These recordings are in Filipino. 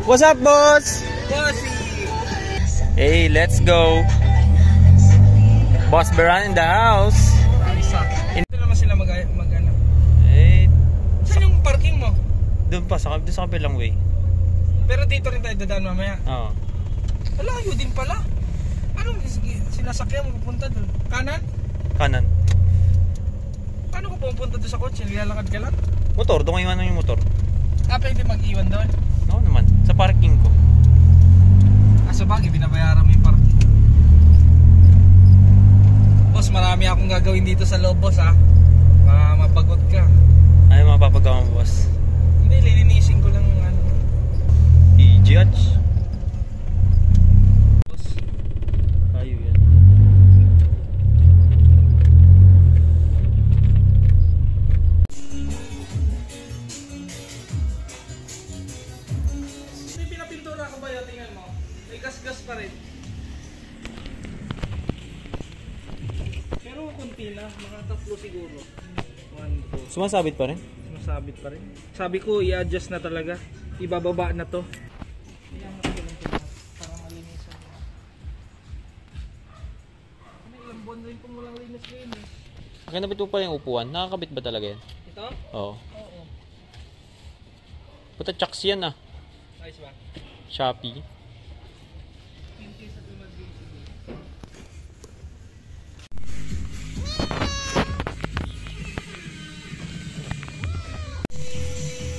What's up, boss? Bossy! Hey, let's go. Boss Beran in the house. Dito naman sila mag-ano. Eh, saan yung parking mo? doon sa kabilang way. Pero dito rin tayo dadaan mamaya. Oo. Malayo din pala. Ano sinasakyan mo pupunta doon? Kanan? Kanan. Paano ko pupunta doon sa kotse? Lalakad ka lang? Motor, doon kayo yung motor. Pwede mag-iwan doon? Oo naman, sa parking ko. Sabagay, binabayaran mo yung parking. Boss, marami akong gagawin dito sa loob, boss, ha. Mapagot ka. Ano mapapagawa mo, boss? Hindi, lilinisin ko lang yung ano. I-judge. Boss, Tayo yan. hindi pinapintura ko ba yun? Tingnan mo. May gas-gas pa rin. Pero kunti na, mga tatlo siguro. 1, 2. Sumasabit pa rin? Masabit pa rin. Sabi ko, i-adjust na talaga. Ibababa na to. Para malinisan mo. Ilang buwan rin kung walang linis-linis. Kinabit mo pa yung upuan. Nakakabit ba talaga yan? Ito? Oo. Oo. Puta, chucks yan ah. Ayos ba? Shopee.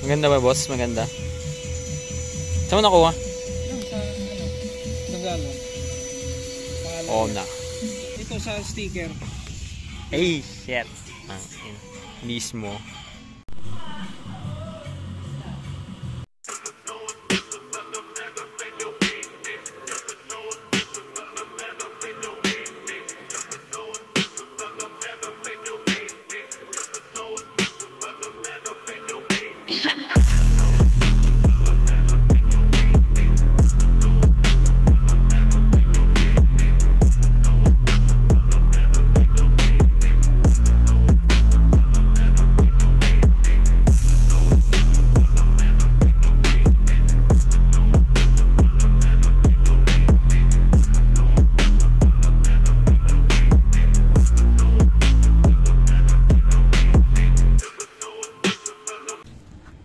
Maganda ba, boss? Maganda. Saan mo nakuha? Yung sa ano? Regalo. Pangalan. Oo na. Ito sa sticker. Ay, shit. Mismo.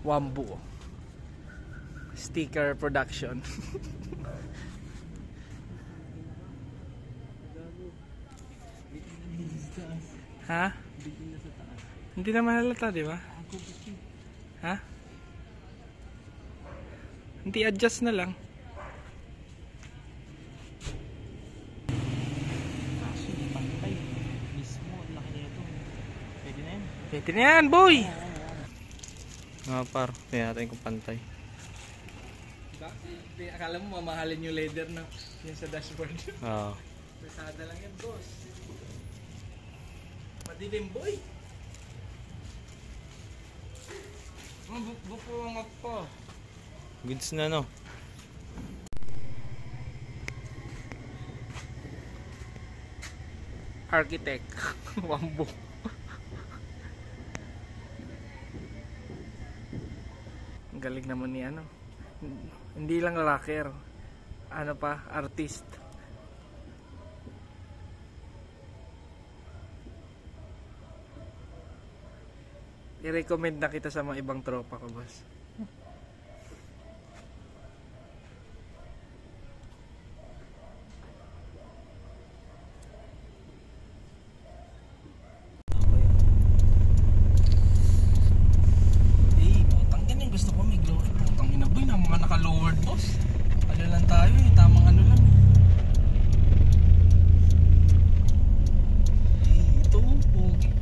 Wambu sticker production. Ha? Hindi naman halata, di ba? Ha? Hindi, adjust na lang. Pantay. Mismo, laki na ito. Pwede na yan. Pwede na yan, boy! Nga par, tingnan natin kung pantay. Akala mo mamahalin yung leather na yun sa dashboard. Oo. Pesada lang yan, boss. Madilim, boy. Bupuangak po. Goods na, no? Architect. Wambu. Galing naman ni ano. Hindi lang lacquer. Ano pa, artist. I-recommend na kita sa mga ibang tropa ko, boss. Gusto ko may glow. Putang ina boy, na mga naka-lowered, boss. Ano lang tayo eh, tamang ano lang. Ito, pogi.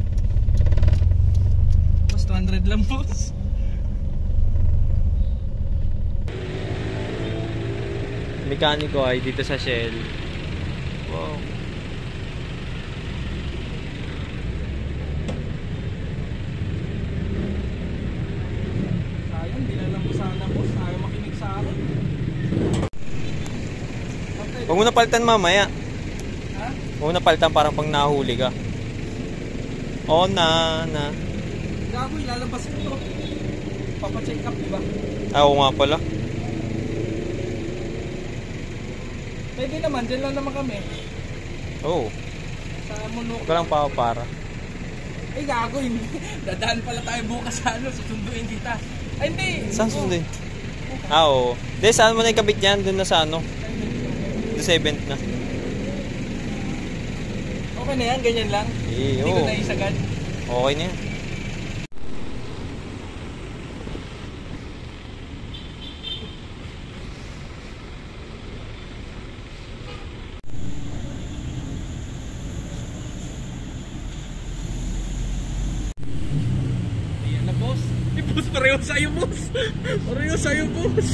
Boss, 200 lang, boss. Mekaniko ay dito sa Shell. Wow. Huwag mo na palitan mamaya. Ha? Huwag mo na palitan parang pang nahuli ka. Oo na. Gago, ilalabas ko to. Papacheck up, diba? Oo nga pala. Pwede naman, dyan lang naman kami. Oo. Sa Munok. Huwag ka lang para. Eh gago yun. Dadaan pala tayo bukas sa ano, susunduin kita. Ay hindi. Saan susunduin? Oo. Hindi, saan mo na ikabit yan? Doon na sa ano? Doon sa event na. Okay na yan, ganyan lang. Eh, Hindi ko oo. naisagad. Okay na yan. Ayan na boss. Eh boss, pareho sa'yo boss. Pareho sa'yo boss.